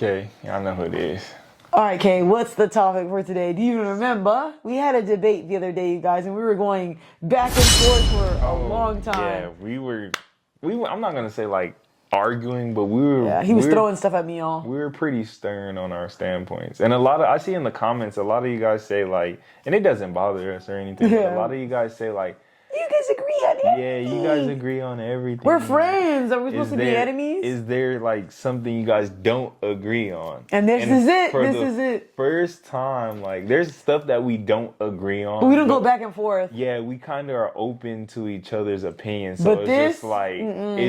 Okay, y'all know who it is. All right, Kay, what's the topic for today? Do you remember? We had a debate the other day, you guys, and we were going back and forth for a long time. Yeah, we were. I'm not gonna say like arguing, but we were. Yeah, he was throwing stuff at me, y'all. We were pretty stern on our standpoints, and I see in the comments, a lot of you guys say like, and it doesn't bother us or anything. Yeah. But a lot of you guys say like, you guys agree on everything. yeah, you guys agree on everything. We're friends. Are we supposed to be enemies? Is there like something you guys don't agree on? And this is it. This is it. First time, like, there's stuff that we don't agree on. But we don't go back and forth. Yeah, we kind of are open to each other's opinions. So But it's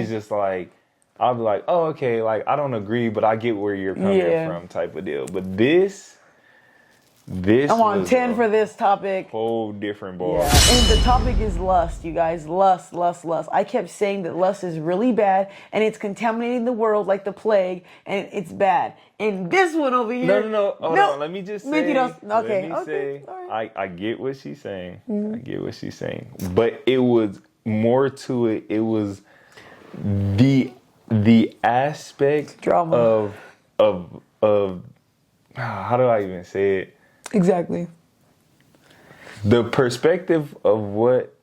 just like, I'll be like, oh, okay, like, I don't agree, but I get where you're coming from type of deal. But this I'm on 10 for this topic. Whole different ball. Yeah. And the topic is lust, you guys. Lust. I kept saying that lust is really bad and it's contaminating the world like the plague and it's bad. And this one over here. No. Hold on. Let me just say. Okay. All right. I get what she's saying. I get what she's saying. But it was more to it. It was the aspect drama of how do I even say it? Exactly. The perspective of what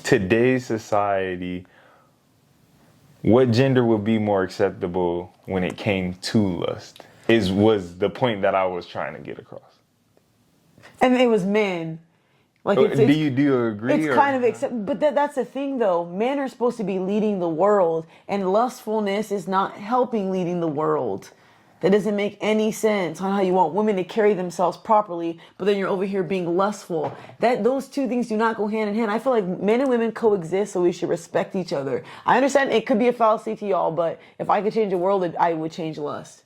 today's society, what gender would be more acceptable when it came to lust was the point that I was trying to get across. And it was men. Like do you agree? It's kind of but that's the thing though. Men are supposed to be leading the world, and lustfulness is not helping leading the world. That doesn't make any sense on how you want women to carry themselves properly, but then you're over here being lustful. Those two things do not go hand in hand. I feel like men and women coexist, so we should respect each other. I understand it could be a fallacy to y'all, but if I could change the world, I would change lust.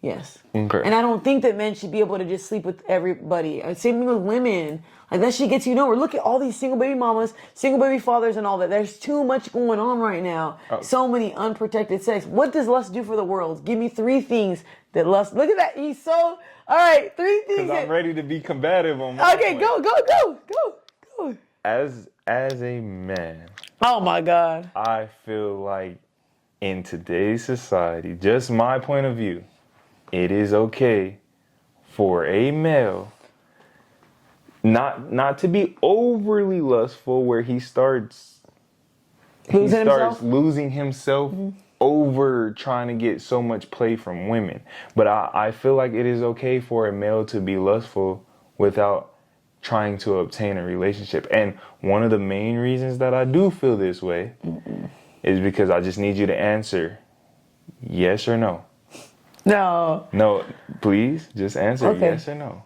Yes. Okay. And I don't think that men should be able to just sleep with everybody. Same thing with women. Like, that shit gets you nowhere. Look at all these single baby mamas, single baby fathers, and all that. There's too much going on right now. Oh. So many unprotected sex. What does lust do for the world? Give me 3 things that lust... Look at that. He's so... All right, 3 things. Because I'm ready to be combative on my Okay, point. go. As a man... Oh, my God. I feel like in today's society, just my point of view, it is okay for a male not to be overly lustful where he starts losing himself over trying to get so much play from women. But I feel like it is okay for a male to be lustful without trying to obtain a relationship. And one of the main reasons that I do feel this way is because I just need you to answer yes or no. No, please just answer yes or no.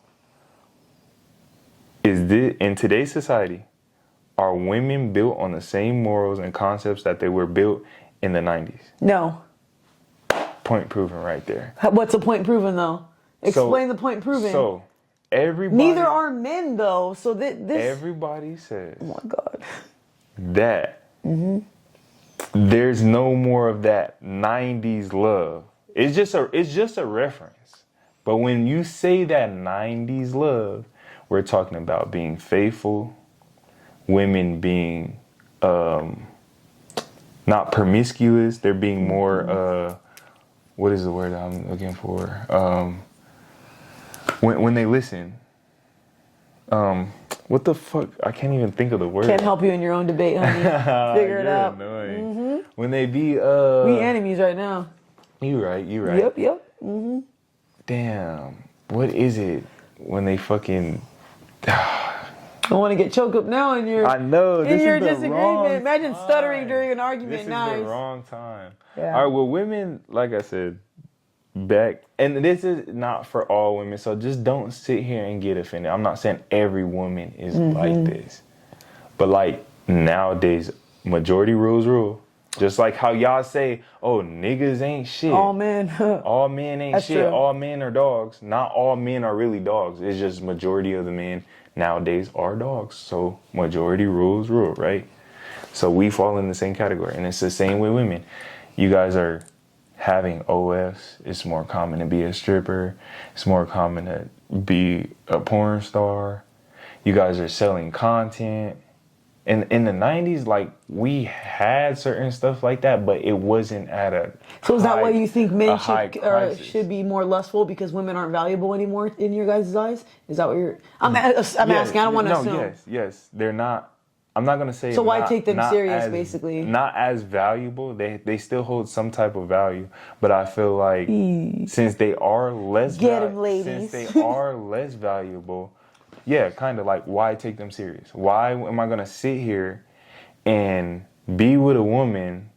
Is this, in today's society, are women built on the same morals and concepts that they were built in the 90s? No. Point proven right there. What's the point proven though? Explain the point proven. So everybody. Neither are men though. So this. Everybody says. Oh my God. That there's no more of that 90s love. It's just a reference. But when you say that 90s love, we're talking about being faithful, women being not promiscuous. They're being more, what is the word I'm looking for? When they listen. What the fuck? I can't even think of the word. Can't help you in your own debate, honey. Figure it out. Annoying. When they be... we enemies right now. You right. Yep. Damn. What is it when they fucking... I want to get choked up now in your... I know. In your disagreement. Imagine stuttering during an argument. This is the wrong time. Yeah. All right, well, women, like I said, back... And this is not for all women, so just don't sit here and get offended. I'm not saying every woman is like this. But, like, nowadays, majority rules rule. Just like how y'all say, oh, niggas ain't shit. All men. All men ain't shit. True. All men are dogs. Not all men are really dogs. It's just majority of the men nowadays are dogs. So majority rules rule, right? So we fall in the same category. And it's the same with women. You guys are having OFs. It's more common to be a stripper. It's more common to be a porn star. You guys are selling content. in the 90s, like, we had certain stuff like that, but it wasn't at a So is that why you think men high crisis. should be more lustful because women aren't valuable anymore in your guys' eyes? Is that what you're? I'm asking. I don't want to assume. Yes, they're not. I'm not gonna say. So why not, take them not serious, as, basically? Not as valuable. They still hold some type of value, but I feel like since they are less Get 'em, ladies. since they are less valuable, yeah, kind of like, why take them serious? Why am I gonna sit here and be with a woman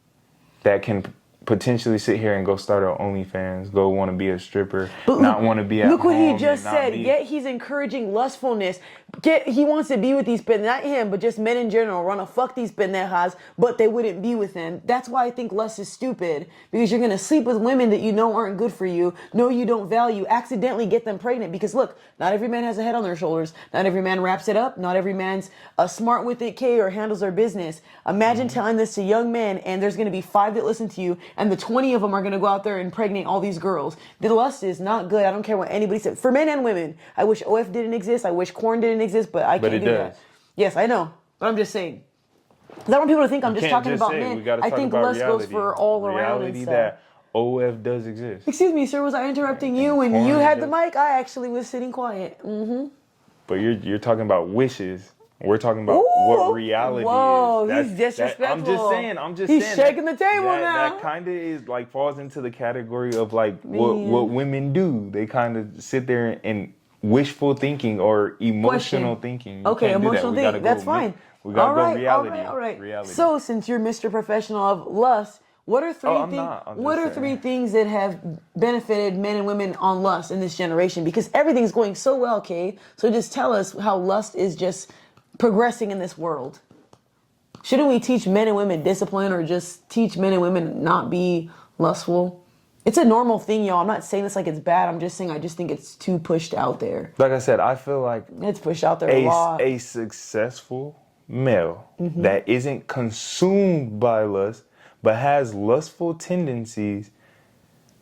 that can potentially sit here and go start her OnlyFans, go want to be a stripper, not want to be at Look what home, he just said. be- Yet he's encouraging lustfulness. He wants to be with these not him, but just men in general want to fuck these pendejas, but they wouldn't be with him. That's why I think lust is stupid, because you're gonna sleep with women that you know aren't good for you, know you don't value, accidentally get them pregnant. Because look, not every man has a head on their shoulders. Not every man wraps it up. Not every man's smart with it, or handles their business. Imagine telling this to young men, and there's gonna be 5 that listen to you, and the 20 of them are gonna go out there and impregnate all these girls. The lust is not good. I don't care what anybody said. For men and women, I wish OF didn't exist. I wish corn didn't exist, but I can't do that. Yes, I know, but I'm just saying. I don't want people to think I'm just talking about men. I think lust goes for all around and stuff. That OF does exist. Excuse me, sir. Was I interrupting you when you had the mic? I actually was sitting quiet. But you're talking about wishes. We're talking about what reality is. He's disrespectful. I'm just saying. He's shaking the table now. That kind of is like falls into the category of like what women do. They kind of sit there and wishful thinking or emotional thinking. Okay, emotional thinking. That's fine. We gotta go reality. All right. Reality. So since you're Mr. Professional of lust, what are three things that have benefited men and women on lust in this generation? Because everything's going so well, Kay. So just tell us how lust is just progressing in this world. Shouldn't we teach men and women discipline, or just teach men and women not be lustful? It's a normal thing, y'all. I'm not saying this like it's bad. I'm just saying I just think it's too pushed out there. Like I said, I feel like it's pushed out there a lot. A successful male that isn't consumed by lust but has lustful tendencies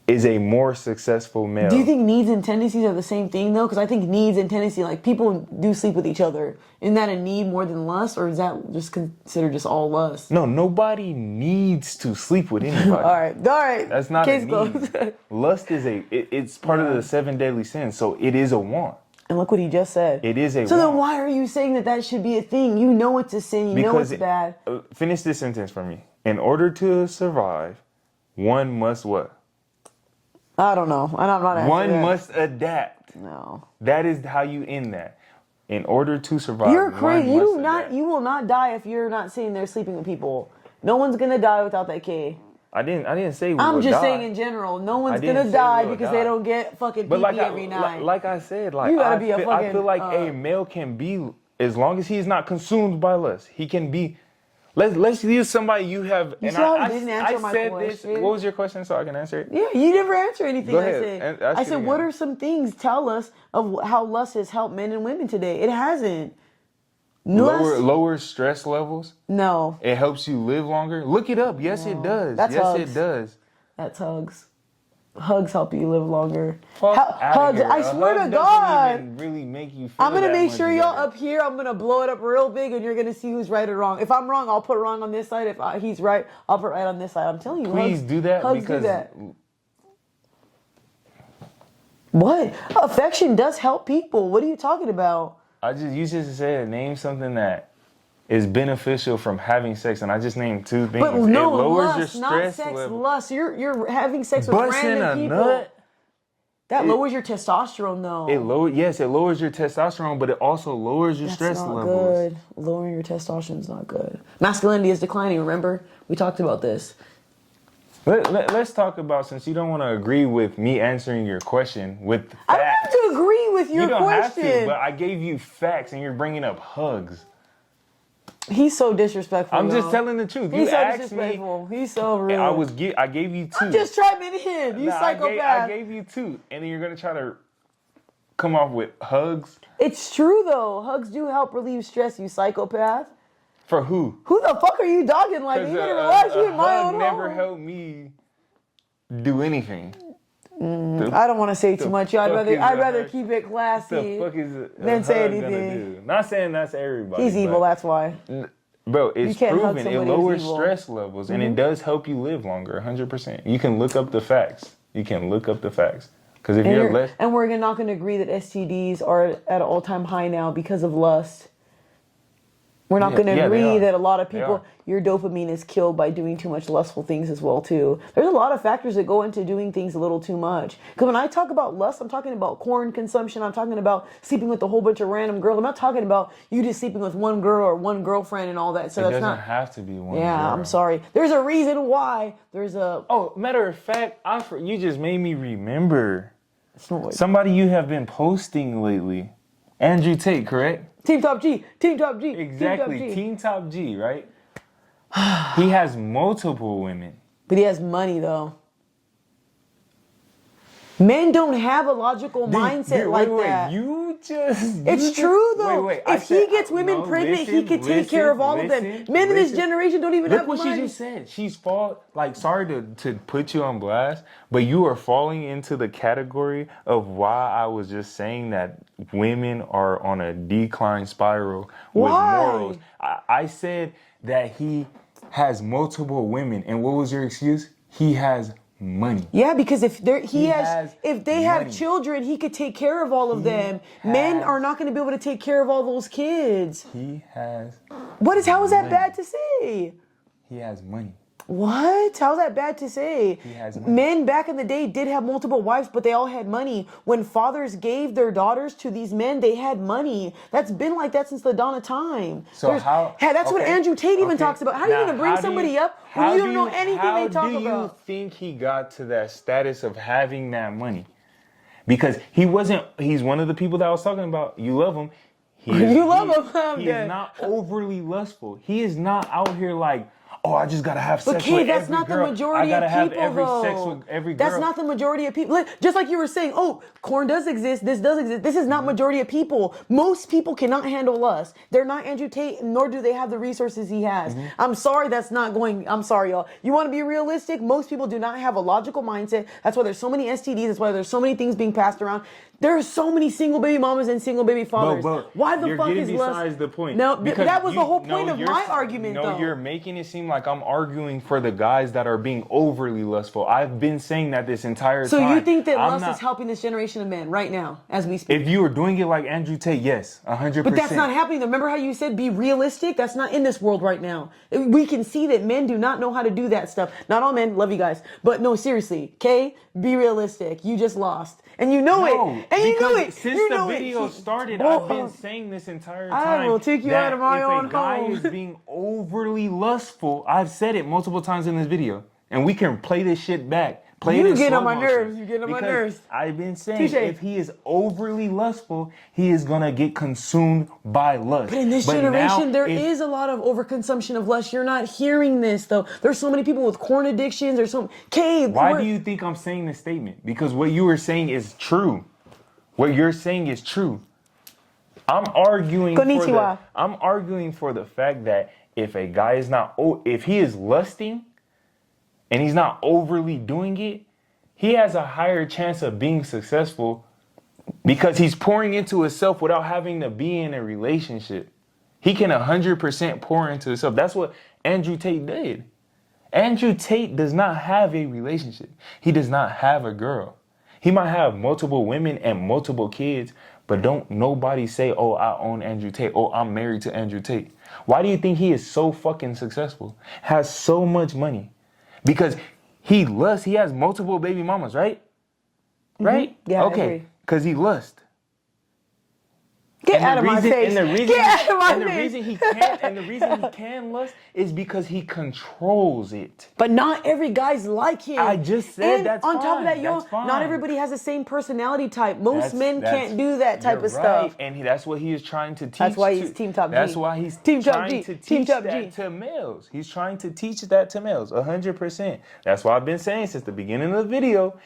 is a more successful male. Do you think needs and tendencies are the same thing, though? Because I think needs and tendency, like, people do sleep with each other. Isn't that a need more than lust, or is that just considered just all lust? No, nobody needs to sleep with anybody. All right. That's not a need. Lust is it's part of the 7 deadly sins, so it is a want. And look what he just said. It is a want. So then why are you saying that should be a thing? You know it's a sin. You know it's bad. Finish this sentence for me. In order to survive, one must what? I don't know. And I'm not answering One that. must adapt. No. That is how you end that. In order to survive, you're crazy. adapt. You will not die if you're not sitting there sleeping with people. No one's gonna die without that K. I didn't say we I'm would just die. saying in general, no one's gonna die because they don't get fucking pee every night. Like I said, like you gotta be a fucking, I feel like a male can be, as long as he's not consumed by lust, he can be. Let's use somebody you have. You and I didn't answer my said question. this. What was your question, so I can answer it? Yeah, you never answer anything. Go ahead. I said, what are some things? Tell us of how lust has helped men and women today. It hasn't. Lower stress levels. No. It helps you live longer. Look it up. Yes, it does. That's yes, hugs. it does. That's hugs. Hugs help you live longer. Hugs. I swear to God. Even really make you feel I'm gonna make sure y'all better. up here. I'm gonna blow it up real big, and you're gonna see who's right or wrong. If I'm wrong, I'll put wrong on this side. If he's right, I'll put right on this side. I'm telling you. Please do that. Hugs because do that. What? Affection does help people. What are you talking about? You just said name something that is beneficial from having sex, and I just named 2 things. But no, it lowers lust, your not stress sex, level. lust. You're having sex with Busting random a people. nut. That lowers your testosterone, though. It lowers your testosterone, but it also lowers your stress not levels. Good. Lowering your testosterone is not good. Masculinity is declining. Remember, we talked about this. Let's talk about, since you don't want to agree with me answering your question with facts. I don't have to agree with your you don't question. have to, but I gave you facts, and you're bringing up hugs. He's so disrespectful. I'm just telling the truth. He's you so asked disrespectful. me. He's so rude. I gave you 2. I'm just trying to him. You psychopath. I gave you 2, and then you're gonna try to come off with hugs. It's true though. Hugs do help relieve stress. You psychopath. For who? Who the fuck are you dogging like? You didn't realize you in my own home. Never helped me do anything. I don't want to say too much. I'd rather keep it classy The fuck is than say anything. Not saying that's everybody. He's evil. That's why. Bro, it's can't hug proven. It somebody who's lowers evil. stress levels, and it does help you live longer, 100%. You can look up the facts. Because if you're less... And we're not going to agree that STDs are at an all-time high now because of lust. We're not going to agree that a lot of people, your dopamine is killed by doing too much lustful things as well, too. There's a lot of factors that go into doing things a little too much. Because when I talk about lust, I'm talking about corn consumption. I'm talking about sleeping with a whole bunch of random girls. I'm not talking about you just sleeping with one girl or one girlfriend and all that. So it doesn't have to be one girl. I'm sorry. There's a reason why. There's a... Oh, matter of fact, you just made me remember somebody you have been posting lately. Andrew Tate, correct? Team Top G. Exactly. Team Top G, right? He has multiple women. But he has money, though. Men don't have a logical mindset like that. It's true, though. If he gets women pregnant, he could take care of all of them. Men in this generation don't even have money. Look what she just said. Sorry to put you on blast, but you are falling into the category of why I was just saying that women are on a decline spiral with morals. I said that he has multiple women, and what was your excuse? He has money. Yeah, because if they have children, he could take care of all of them. Men are not going to be able to take care of all those kids. He has. How is that bad to say? He has money. What? How's that bad to say? He has money. Men back in the day did have multiple wives, but they all had money. When fathers gave their daughters to these men, they had money. That's been like that since the dawn of time. So that's what Andrew Tate even talks about. How are you going to bring somebody up when you don't know anything they talk about? How do you think he got to that status of having that money? Because he's one of the people that I was talking about. You love him. He is not overly lustful. He is not out here like, oh, I just gotta have sex with every girl. That's not the majority of people, sex with every girl. That's not the majority of people. Just like you were saying, corn does exist, this does exist. This is not majority of people. Most people cannot handle lust. They're not Andrew Tate, nor do they have the resources he has. I'm sorry, I'm sorry, y'all. You want to be realistic? Most people do not have a logical mindset. That's why there's so many STDs. That's why there's so many things being passed around. There are so many single baby mamas and single baby fathers. Why the fuck is lust? Besides the point. No, that was the whole point of my argument, though. No, you're making it seem like I'm arguing for the guys that are being overly lustful. I've been saying that this entire time. So you think that lust is helping this generation of men right now, as we speak? If you were doing it like Andrew Tate, yes, 100%. But that's not happening. Remember how you said be realistic? That's not in this world right now. We can see that men do not know how to do that stuff. Not all men, love you guys. But no, seriously, okay? Be realistic. You just lost. And you know it. And you knew it. Since the video started, I've been saying this entire time. I will take you out of my own home. If a guy is being overly lustful, I've said it multiple times in this video. And we can play this shit back. You get on my nerves. You get on my nerves. I've been saying if he is overly lustful, he is going to get consumed by lust. But in this generation, there is a lot of overconsumption of lust. You're not hearing this, though. There's so many people with corn addictions. There's so Why do you think I'm saying this statement? Because what you were saying is true. What you're saying is true. I'm arguing for the fact that if a guy is if he is lusting, and he's not overly doing it, he has a higher chance of being successful because he's pouring into himself without having to be in a relationship. He can 100% pour into himself. That's what Andrew Tate did. Andrew Tate does not have a relationship. He does not have a girl. He might have multiple women and multiple kids, but don't nobody say, oh, I own Andrew Tate. Oh, I'm married to Andrew Tate. Why do you think he is so fucking successful? Has so much money? Because he has multiple baby mamas, right? Right? Yeah. Okay. Because he lusts. Get out of my face. And the reason he can lust is because he controls it. But not every guy's like him. I just said that's fine. On top of that, not everybody has the same personality type. Most men can't do that type of stuff. And that's what he is trying to teach. That's why he's Team Top G. That's why he's trying to teach that to males. He's trying to teach that to males, 100%. That's why I've been saying since the beginning of the video,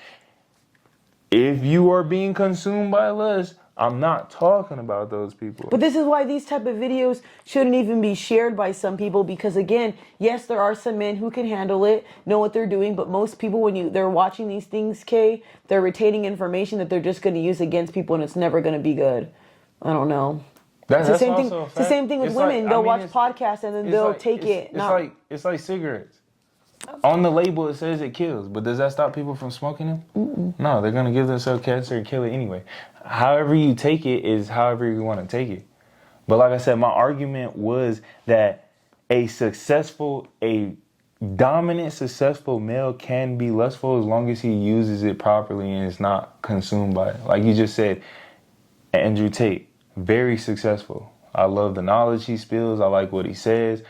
if you are being consumed by lust, I'm not talking about those people. But this is why these type of videos shouldn't even be shared by some people because, again, yes, there are some men who can handle it, know what they're doing, but most people, when they're watching these things, Kay, they're retaining information that they're just going to use against people and it's never going to be good. I don't know. It's the That's same thing. also a It's the fact. same thing with It's women. like, They'll I mean, watch it's- podcasts and then it's they'll like- take it. It's like cigarettes. On the label, it says it kills, but does that stop people from smoking them? No, they're gonna give themselves cancer and kill it anyway. However you take it is however you want to take it. But like I said, my argument was that a dominant, successful male can be lustful as long as he uses it properly and is not consumed by it. Like you just said, Andrew Tate, very successful. I love the knowledge he spills. I like what he says.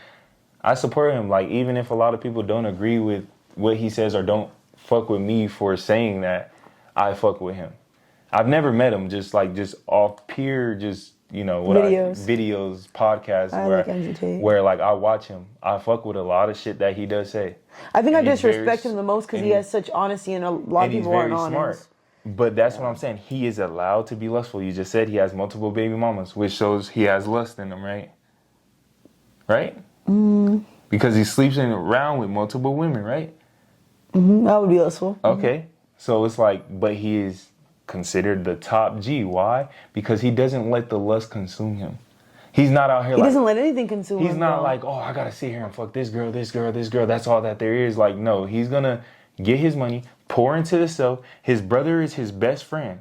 I support him. Like, even if a lot of people don't agree with what he says or don't fuck with me for saying that, I fuck with him. I've never met him, just off pure, videos, podcasts I like Andrew Tate. where like I watch him. I fuck with a lot of shit that he does say. I think And I he's very disrespect him the most because he has such honesty, and a lot of and he's people aren't very honest. smart. But that's what I'm saying. He is allowed to be lustful. You just said he has multiple baby mamas, which shows he has lust in him, right? Right? Because he sleeps around with multiple women, right? That would be lustful. Okay. So it's like, but he is considered the top G. Why? Because he doesn't let the lust consume him. He's not out here He like, doesn't let anything consume him. he's not though. like, oh, I gotta sit here and fuck this girl, this girl, this girl. That's all that there is. Like, no, he's gonna get his money, pour into the self. His brother is his best friend.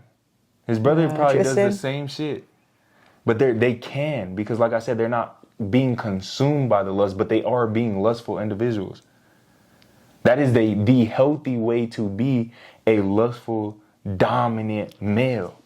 His brother probably does the Tristan. same shit. But they can, because like I said, they're not being consumed by the lust, but they are being lustful individuals. That is the healthy way to be a lustful, dominant male.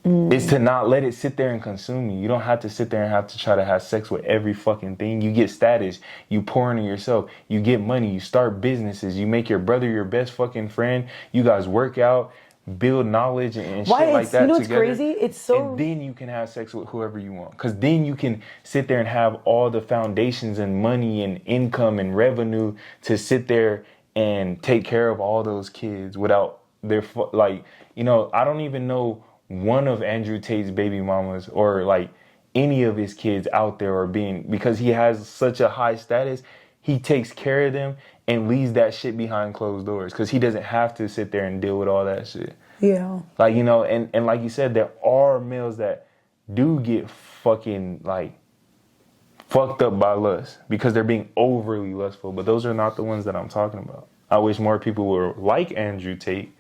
Is to not let it sit there and consume you. You don't have to sit there and have to try to have sex with every fucking thing. You get status. You pour into yourself. You get money. You start businesses. You make your brother your best fucking friend. You guys work out, build knowledge and Why shit like it's- that you know what's together. crazy? It's so- And then you can have sex with whoever you want. Because then you can sit there and have all the foundations and money and income and revenue to sit there and take care of all those kids without their, I don't even know one of Andrew Tate's baby mamas or like any of his kids out there are being, because he has such a high status, he takes care of them and leaves that shit behind closed doors because he doesn't have to sit there and deal with all that shit. Yeah. Like, and like you said, there are males that do get fucking like fucked up by lust because they're being overly lustful, but those are not the ones that I'm talking about. I wish more people were like Andrew Tate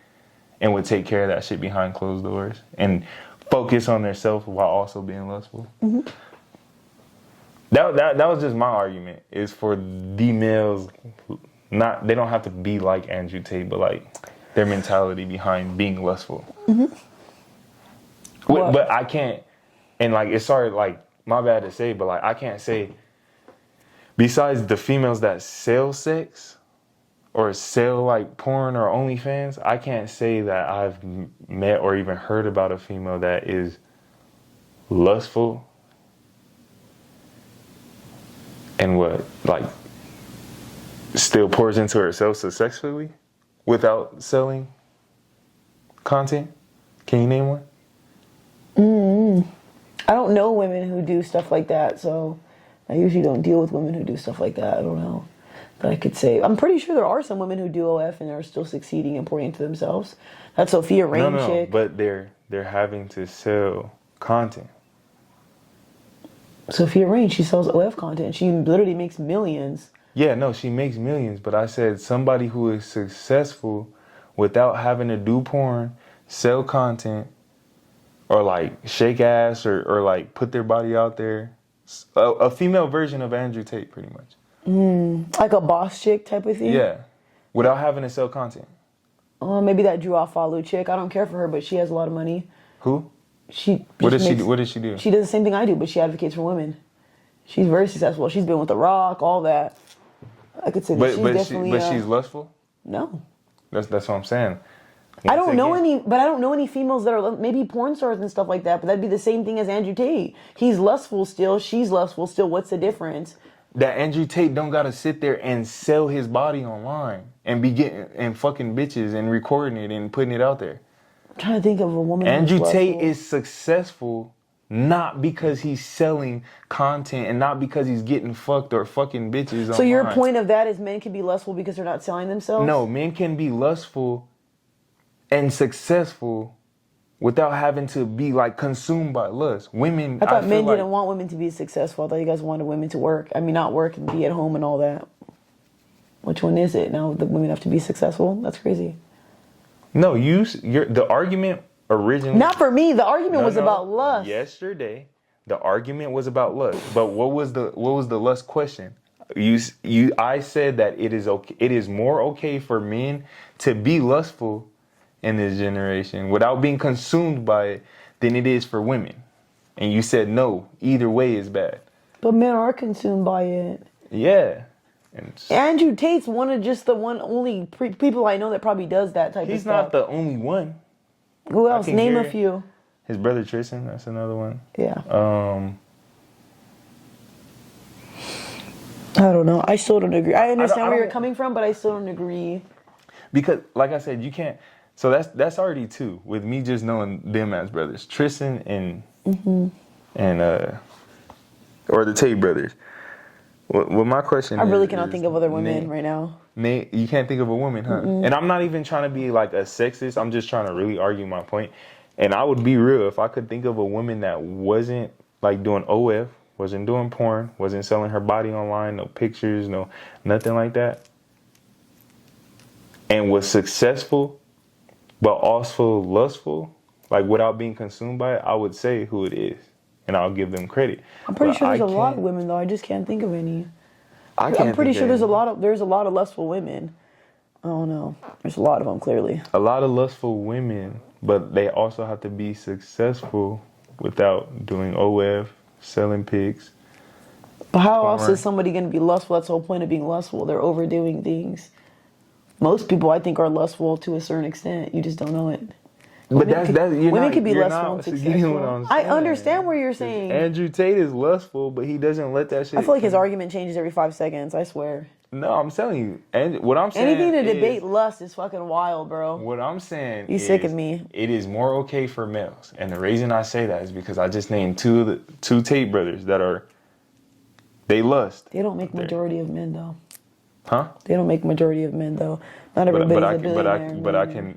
and would take care of that shit behind closed doors and focus on their self while also being lustful. That was just my argument, is for the males, they don't have to be like Andrew Tate, but like their mentality behind being lustful. But I can't, and like, it's sorry, like, my bad to say, but like, I can't say, besides the females that sell sex or sell like porn or OnlyFans, I can't say that I've met or even heard about a female that is lustful and still pours into herself successfully without selling content. Can you name one? I don't know women who do stuff like that, so I usually don't deal with women who do stuff like that. I don't know. But I could say, I'm pretty sure there are some women who do OF and are still succeeding and pouring into themselves. That Sophia Rain chick. But they're having to sell content. Sophia Rain, she sells OF content. She literally makes millions. Yeah, no, she makes millions, but I said somebody who is successful without having to do porn, sell content, or like shake ass or like put their body out there. A female version of Andrew Tate, pretty much. Like a boss chick type of thing? Yeah, without having to sell content. Maybe that Drew Afalu chick. I don't care for her, but she has a lot of money. Who? What does she do? She does the same thing I do, but she advocates for women. She's very successful. She's been with The Rock, all that. I could say that she's definitely... But she's lustful? No. That's what I'm saying. I don't know any females that are maybe porn stars and stuff like that, but that'd be the same thing as Andrew Tate. He's lustful still, she's lustful still. What's the difference? That Andrew Tate don't gotta sit there and sell his body online and be getting and fucking bitches and recording it and putting it out there. I'm trying to think of a woman. Andrew Tate is successful not because he's selling content and not because he's getting fucked or fucking bitches online. So your point of that is men can be lustful because they're not selling themselves? No, men can be lustful and successful without having to be like consumed by lust. Women, I thought feel men like, didn't want women to be successful. I thought you guys wanted women to work. I mean, not work and be at home and all that. Which one is it? Now the women have to be successful? That's crazy. No, the argument originally. Not for me. The argument was about lust. Yesterday, the argument was about lust. But what was the lust question? I said that it is okay. It is more okay for men to be lustful in this generation without being consumed by it than it is for women. And you said no. Either way is bad. But men are consumed by it. Yeah. Andrew Tate's only people I know that probably does that type of stuff. He's not the only one. Who else? Name a few. His brother Tristan, that's another one. Yeah. I don't know. I still don't agree. I understand where you're coming from, but I still don't agree. Because, like I said, you can't. So that's already two with me just knowing them as brothers, Tristan and or the Tate brothers. Well, my question I really cannot think of other women right now. Nate, you can't think of a woman, huh? And I'm not even trying to be like a sexist. I'm just trying to really argue my point. And I would be real if I could think of a woman that wasn't like doing OF, wasn't doing porn, wasn't selling her body online, no pictures, no nothing like that, and was successful, but also lustful, like without being consumed by it. I would say who it is, and I'll give them credit. I'm pretty sure there's a lot of women though. I just can't think of any. I'm pretty sure there's a lot of lustful women. I don't know. There's a lot of them, clearly. A lot of lustful women, but they also have to be successful without doing OF, selling pigs. But how else is somebody going to be lustful? That's the whole point of being lustful. They're overdoing things. Most people, I think, are lustful to a certain extent. You just don't know it. But women can be lustful and successful. I understand what you're saying. Andrew Tate is lustful, but he doesn't let that shit. I feel like his argument changes every 5 seconds. I swear. No, I'm telling you, and what I'm saying. Anything to debate lust is fucking wild, bro. What I'm saying. You sick of me. It is more okay for males, and the reason I say that is because I just named two Tate brothers that they lust. They don't make majority of men though. Huh? They don't make majority of men though. Not everybody's a billionaire. But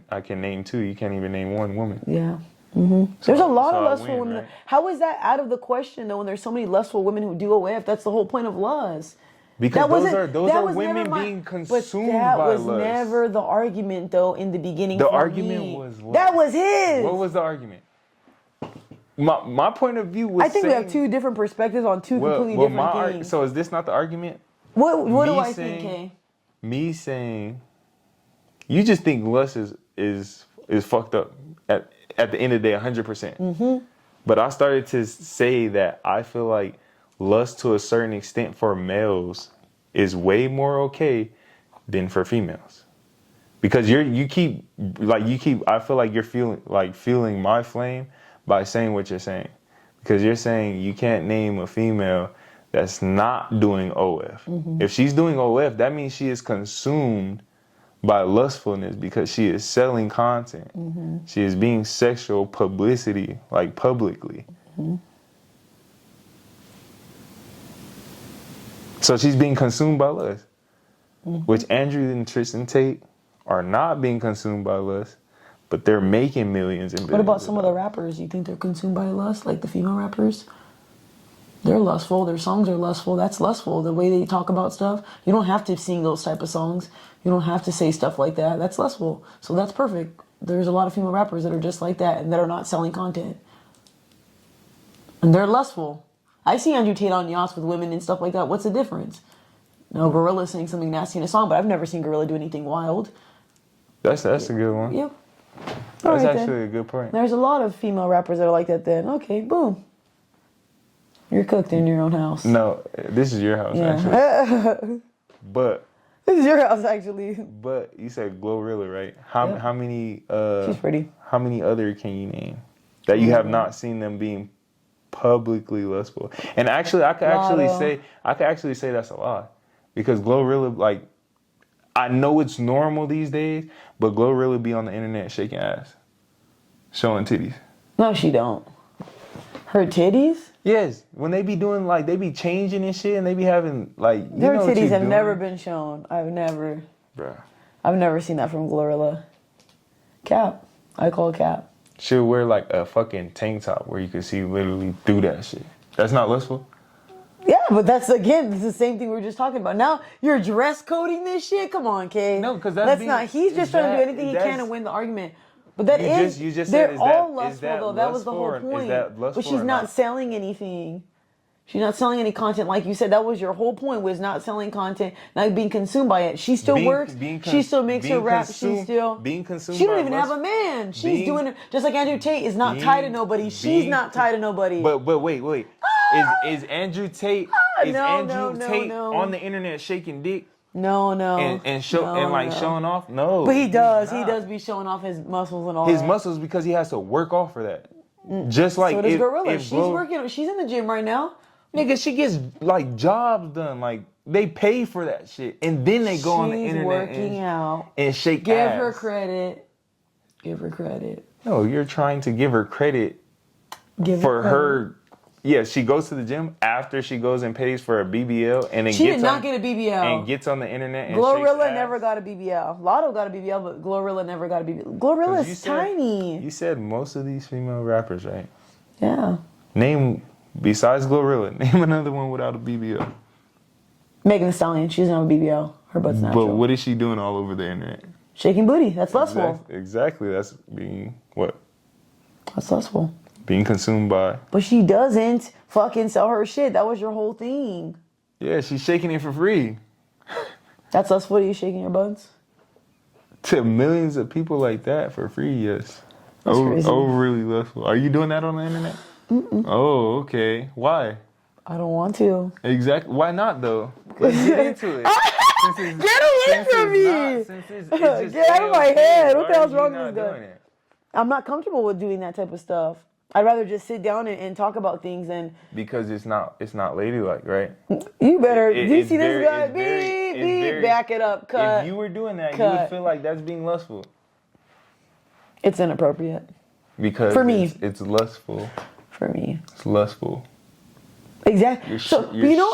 I can name two. You can't even name one woman. Yeah. Mm-hmm. There's a lot of lustful women. Right? How is that out of the question though? When there's so many lustful women who do OF, that's the whole point of lust. Because those are women being consumed by lust. That was never the argument though in the beginning. The argument was what? That was his. What was the argument? My point of view was. I think we have two different perspectives on two completely different things. So is this not the argument? What do I think, Kay? Me saying, you just think lust is fucked up at the end of the day, 100%. Mm-hmm. But I started to say that I feel like lust to a certain extent for males is way more okay than for females. Because you keep I feel like you're feeling my flame by saying what you're saying. Because you're saying you can't name a female that's not doing OF. Mm-hmm. If she's doing OF, that means she is consumed by lustfulness because she is selling content. Mm-hmm. She is being sexual publicity, like publicly. Mm-hmm. So she's being consumed by lust. Mm-hmm. Which Andrew and Tristan Tate are not being consumed by lust, but they're making millions and billions. What about some of the rappers? You think they're consumed by lust, like the female rappers? They're lustful. Their songs are lustful. That's lustful. The way they talk about stuff. You don't have to sing those type of songs. You don't have to say stuff like that. That's lustful. So that's perfect. There's a lot of female rappers that are just like that and that are not selling content. And they're lustful. I see Andrew Tate on yachts with women and stuff like that. What's the difference? No, Gorilla saying something nasty in a song, but I've never seen Gorilla do anything wild. That's a good one. Yep. That's actually a good point. There's a lot of female rappers that are like that then. Okay, boom. You're cooked in your own house. No, this is your house, actually. But this is your house, actually. But you said Glorilla, right? How many? She's pretty. How many other can you name that you have not seen them being publicly lustful? And actually, I could actually say that's a lie, because Glorilla, like, I know it's normal these days, but Glorilla be on the internet shaking ass, showing titties. No, she don't. Her titties? Yes, when they be doing, like, they be changing and shit, and they be having, like, you Their know what titties have doing. never been shown. I've never Bruh. seen that from Glorilla. Cap. I call cap. She'll wear like a fucking tank top where you can see literally through that shit. That's not lustful? Yeah, but that's the same thing we were just talking about. Now you're dress coding this shit. Come on, Kay. No, because that's let's being, not. He's just trying to do anything he can to win the argument. But that is, you just they're said, all lustful though. That was the whole is point. that lustful But she's or not selling anything. She's not selling any content, like you said. That was your whole point: was not selling content, not being consumed by it. She still works. She still makes her rap. She's still being consumed. She don't even have a man. She's doing it just like Andrew Tate is not tied to nobody. She's not tied to nobody. But wait. Is Andrew Tate on the internet shaking dick? No. And showing off? No. But he does. He does be showing off his muscles and all his that. muscles because he has to work off for that. Just like so does Gorilla. She's working. She's in the gym right now. Nigga, she gets like jobs done. Like they pay for that shit, and then they go on the internet and shake Give ass. her credit. Give her credit. No, you're trying to give her credit for her. Yeah, she goes to the gym after she goes and pays for a BBL, and then she did not get a BBL and gets on the internet. And Glorilla never got a BBL. Lotto got a BBL, but Glorilla never got a BBL. Glorilla is tiny. You said most of these female rappers, right? Yeah. Name. Besides Glorilla, name another one without a BBL. Megan Thee Stallion, she doesn't have a BBL. Her butt's natural. But what is she doing all over the internet? Shaking booty. That's lustful. Exactly. That's being what? That's lustful. Being consumed by. But she doesn't fucking sell her shit. That was your whole thing. Yeah, she's shaking it for free. That's lustful. You shaking your buns? To millions of people like that for free, yes. That's crazy. Really lustful. Are you doing that on the internet? Mm-mm. Oh, okay. Why? I don't want to. Exactly. Why not, though? Let's get into it. Get away from me! Get out of my head. What the hell's wrong with this guy? I'm not comfortable with doing that type of stuff. I'd rather just sit down and talk about things and... Because it's not ladylike, right? You better... Do you see this guy? Beep, back it up, cut. If you were doing that, you would feel like that's being lustful. It's inappropriate. Because for me, it's lustful. For me. It's lustful. Exactly. So you know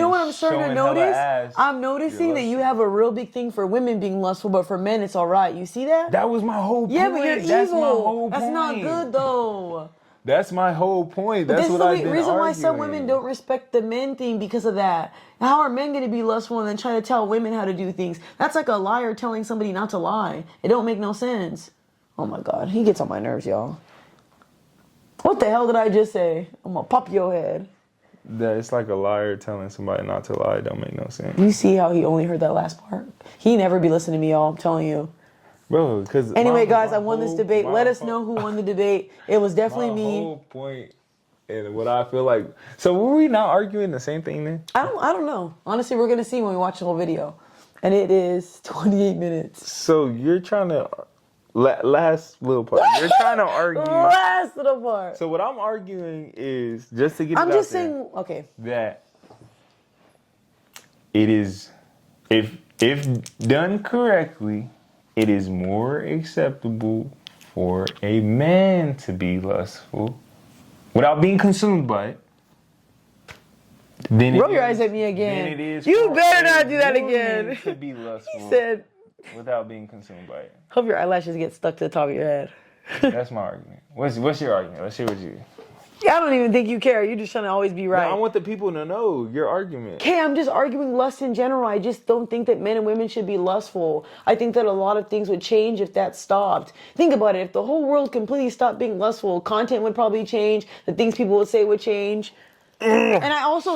what I'm starting to notice? I'm noticing that you have a real big thing for women being lustful, but for men it's all right. You see that? That was my whole point. Yeah, but you're That's evil. My whole That's point. not good though. That's my whole point. That's what I've been arguing. This is the reason why some women don't respect the men thing because of that. How are men going to be lustful and then try to tell women how to do things? That's like a liar telling somebody not to lie. It don't make no sense. Oh my God, he gets on my nerves, y'all. What the hell did I just say? I'm gonna pop your head. That it's like a liar telling somebody not to lie. It don't make no sense. You see how he only heard that last part? He never be listening to me, y'all. I'm telling you. Bro, because... Anyway, guys, I won this debate. Let us know who won the debate. It was definitely me. My whole point and what I feel like... So were we not arguing the same thing then? I don't know. Honestly, we're going to see when we watch the whole video. And it is 28 minutes. So you're trying to... Last little part. You're trying to argue. Last little part. So what I'm arguing is, just to get it I'm out just there, saying, okay. that it is, if done correctly, it is more acceptable for a man to be lustful without being consumed by it. Roll your eyes at me again. Then it is you better not do that again. To be lustful. He said... Without being consumed by it. Hope your eyelashes get stuck to the top of your head. That's my argument. What's your argument? Let's hear what you... Yeah, I don't even think you care. You're just trying to always be right. No, I want the people to know your argument. Okay, I'm just arguing lust in general. I just don't think that men and women should be lustful. I think that a lot of things would change if that stopped. Think about it. If the whole world completely stopped being lustful, content would probably change. The things people would say would change. And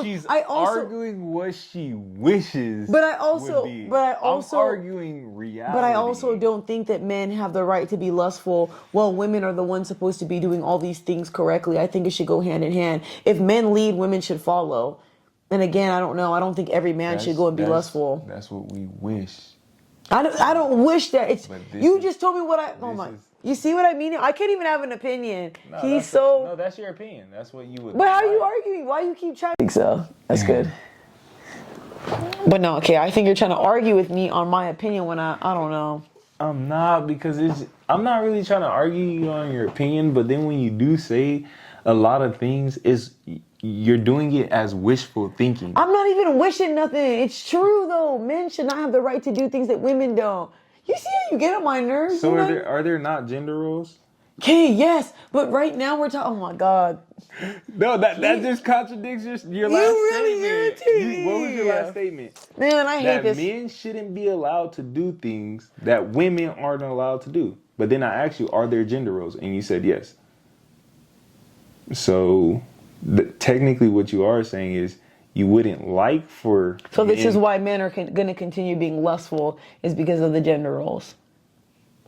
She's arguing what she wishes. I'm arguing reality. But I also don't think that men have the right to be lustful while women are the ones supposed to be doing all these things correctly. I think it should go hand in hand. If men lead, women should follow. And again, I don't know. I don't think every man should go and be lustful. That's what we wish. I don't wish that. It's you just told me what I. Oh my. You see what I mean? I can't even have an opinion. No, that's your opinion. That's what you would. But how are you arguing? Why you keep trying? I think so. That's good. But no, okay. I think you're trying to argue with me on my opinion when I don't know. I'm not, because I'm not really trying to argue on your opinion. But then when you do say a lot of things, you're doing it as wishful thinking. I'm not even wishing nothing. It's true though. Men should not have the right to do things that women don't. You see how you get on my nerves? So are there not gender roles? Okay, yes, but right now we're talking. Oh my God, No, that just contradicts your last really statement. irritate What was your me. last statement? Man, I hate That this. men shouldn't be allowed to do things that women aren't allowed to do. But then I asked you, are there gender roles? And you said yes. So technically what you are saying is you wouldn't like for So this men- is why men are going to continue being lustful, is because of the gender roles.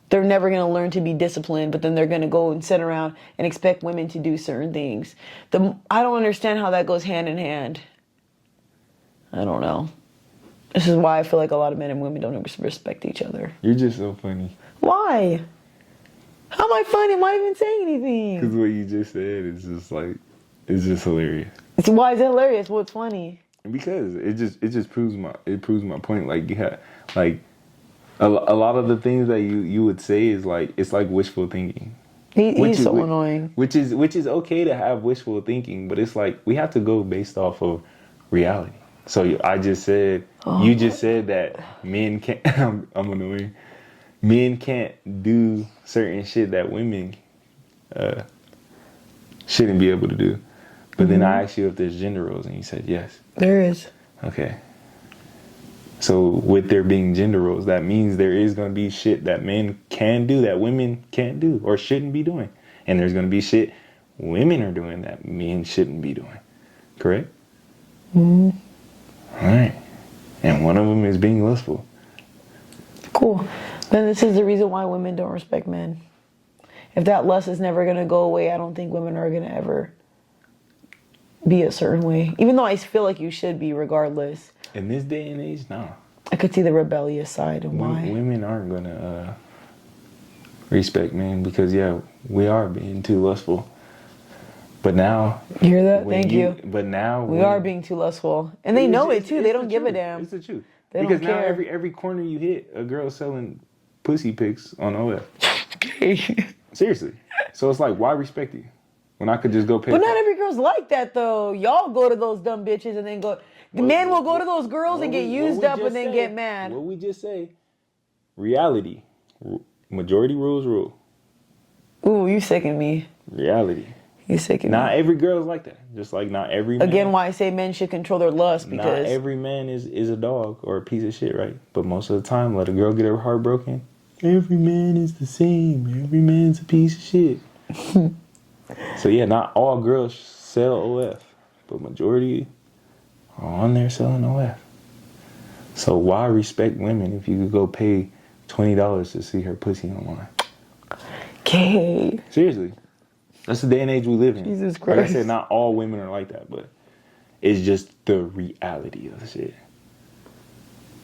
They're never going to learn to be disciplined, but then they're going to go and sit around and expect women to do certain things. I don't understand how that goes hand in hand. I don't know. This is why I feel like a lot of men and women don't respect each other. You're just so funny. Why? How am I funny? Am I even saying anything? Because what you just said is just like, it's just hilarious. Why is it hilarious? What's funny? Because it just proves my point. Like, yeah, like a lot of the things that you would say is like, it's like wishful thinking. He's so annoying. Which is okay to have wishful thinking, but it's like we have to go based off of reality. So I just said, you just said that men can't. I'm annoying. Men can't do certain shit that women shouldn't be able to do. But then I asked you if there's gender roles, and you said yes. There is. Okay. So with there being gender roles, that means there is going to be shit that men can do that women can't do or shouldn't be doing. And there's going to be shit women are doing that men shouldn't be doing. Correct? Mm-hmm. All right. And one of them is being lustful. Cool. Then this is the reason why women don't respect men. If that lust is never going to go away, I don't think women are going to ever be a certain way. Even though I feel like you should be regardless. In this day and age, no. I could see the rebellious side and why. Women aren't going to respect men because, yeah, we are being too lustful. But now... You hear that? Thank you. But now... We are being too lustful. And they know it, too. They don't give a damn. It's the truth. They because don't care. Now every corner you hit, a girl selling pussy pics on OF. Seriously. So it's like, why respect you? When I could just go pay... But not every girl's like that, though. Y'all go to those dumb bitches and then go... The men will go to those girls and get used up and then get mad. What we just say, reality. Majority rules rule. Ooh, you sicking me. Reality. You sicking me. Not every girl is like that. Just like not every man. Again, why I say men should control their lust, because... Not every man is a dog or a piece of shit, right? But most of the time, let a girl get her heart broken. Every man is the same. Every man's a piece of shit. So yeah, not all girls sell OF. But majority... on there selling OF. So why respect women if you could go pay $20 to see her pussy online? Okay. Seriously. That's the day and age we live in. Jesus Christ. Like I said, not all women are like that, but it's just the reality of the shit.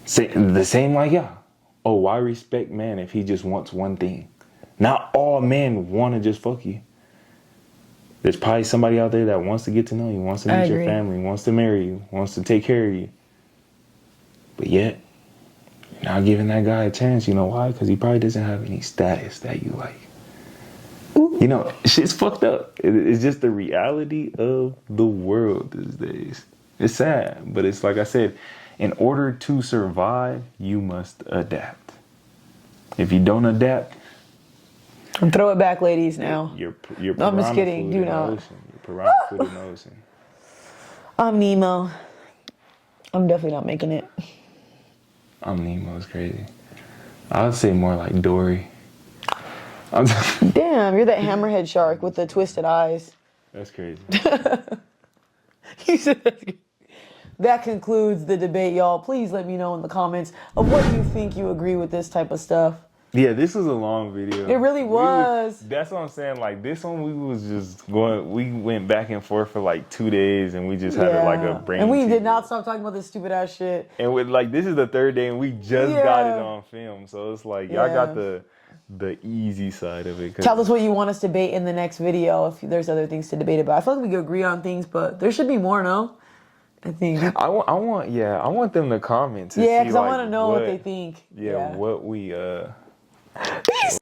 The same like y'all. Oh, why respect man if he just wants one thing? Not all men want to just fuck you. There's probably somebody out there that wants to get to know you, wants to meet your family, wants to marry you, wants to take care of you. But yet, you're not giving that guy a chance. You know why? Because he probably doesn't have any status that you like. You know, shit's fucked up. It's just the reality of the world these days. It's sad, but it's like I said, in order to survive, you must adapt. If you don't adapt, And throw it back, ladies, now. You're No, I'm just kidding. Do not. You're piranha food in the ocean. I'm Nemo. I'm definitely not making it. I'm Nemo is crazy. I would say more like Dory. Damn, you're that hammerhead shark with the twisted eyes. That's crazy. You said that's good. That concludes the debate, y'all. Please let me know in the comments of what you think you agree with this type of stuff. Yeah, this was a long video. It really was. That's what I'm saying. Like this one, we was just going. We went back and forth for like 2 days, and we just had like a brain. And we teaser. did not stop talking about this stupid ass shit. And with like this is the 3rd day, and we just got it on film. So it's like y'all got the easy side of it. Tell us what you want us to debate in the next video if there's other things to debate about. I feel like we could agree on things, but there should be more, no? I think. I want them to comment. Yeah, because I want to know what they think. Yeah, what we Peace.